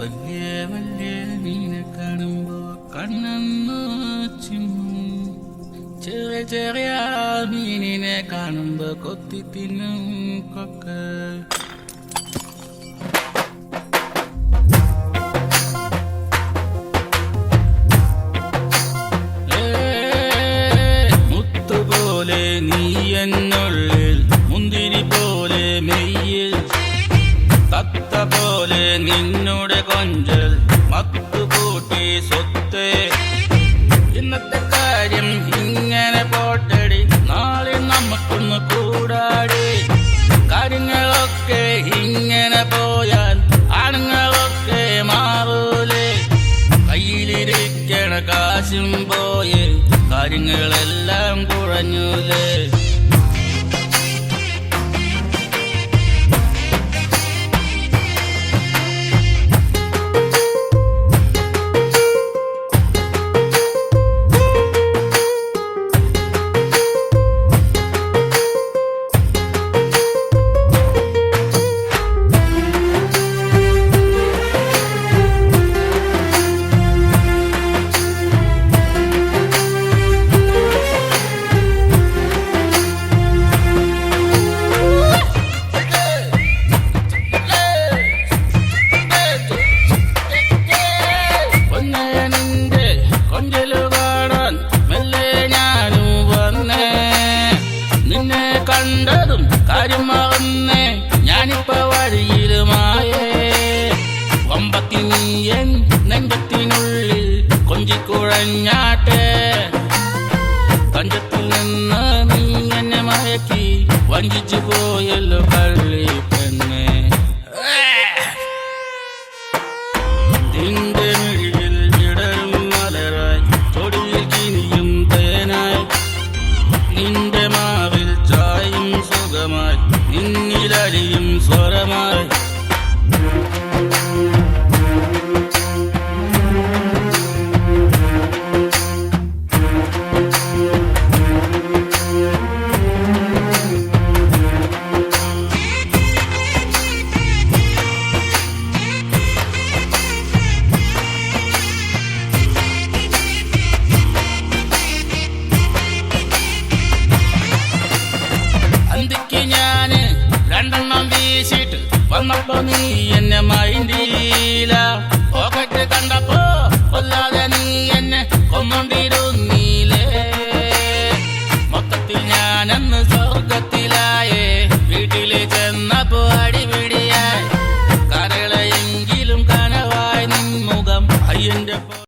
വലിയ വലിയ മീനെ കാണുമ്പോ കണ്ണൊന്നു ചിമ്മും, ചെറിയ ചെറിയ മീനിനെ കാണുമ്പോ കൊത്തി തിന്നും കൊക്ക. മുത്തുപോലെ നീ എന്നുള്ളിൽ, മുന്തിരി പോലെ മെയ്യിൽ, തത്ത പോലെ നിന്നോട് കൊഞ്ചൽ, മത്തുകൂട്ടി സ്വത്ത്. ഇന്നത്തെ കാര്യം ഇങ്ങനെ പോട്ടടി, നാളെ നമുക്കൊന്ന് കൂടാടി. കാര്യങ്ങളൊക്കെ ഇങ്ങനെ പോയാൽ ആണുങ്ങളൊക്കെ മാറൂലേ. കയ്യിലിരിക്കണ കാശും പോയേ, കാര്യങ്ങളെല്ലാം കുറഞ്ഞൂലേ. കണ്ടതും കാര്യം മറന്നേ, ഞാനിപ്പോ വഴിയിലുമായേ. വമ്പത്തി നീയൻ നെഞ്ചത്തിനുള്ളിൽ കൊഞ്ചിക്കുഴഞ്ഞാട്ടെ. തഞ്ചത്തിൽ നിന്ന് നീ എന്നെ മയക്കി വഞ്ചിച്ചു പോയല്ലോ കള്ളി പെണ്ണെ. നിന്റെ മിഴിയിൽ വിടരും മലരായി, തൊടിയിൽ കിനിയും തേനായി, നിന്റെ മാവിൽ ചായും സുഖമായി, നിന്നിലടിയും സ്വരമായി. അന്തിക്ക് ഞാന് രണ്ടെണ്ണം വീശിട്ട് വന്നപ്പോ നീ എന്നെ മൈൻഡില്ല. പോക്കറ്റ് കണ്ടപ്പോ കൊല്ലാതെ നീ എന്നെ കൊന്നോണ്ടിരുന്നീലേ. മൊത്തത്തിൽ ഞാനെന്ന് സ്വർഗത്തിലായേ, വീട്ടില് ചെന്നപ്പോ അടിപിടിയായി. കരളെങ്കിലും കനവായി നിൻ മുഖം അയ്യന്റെ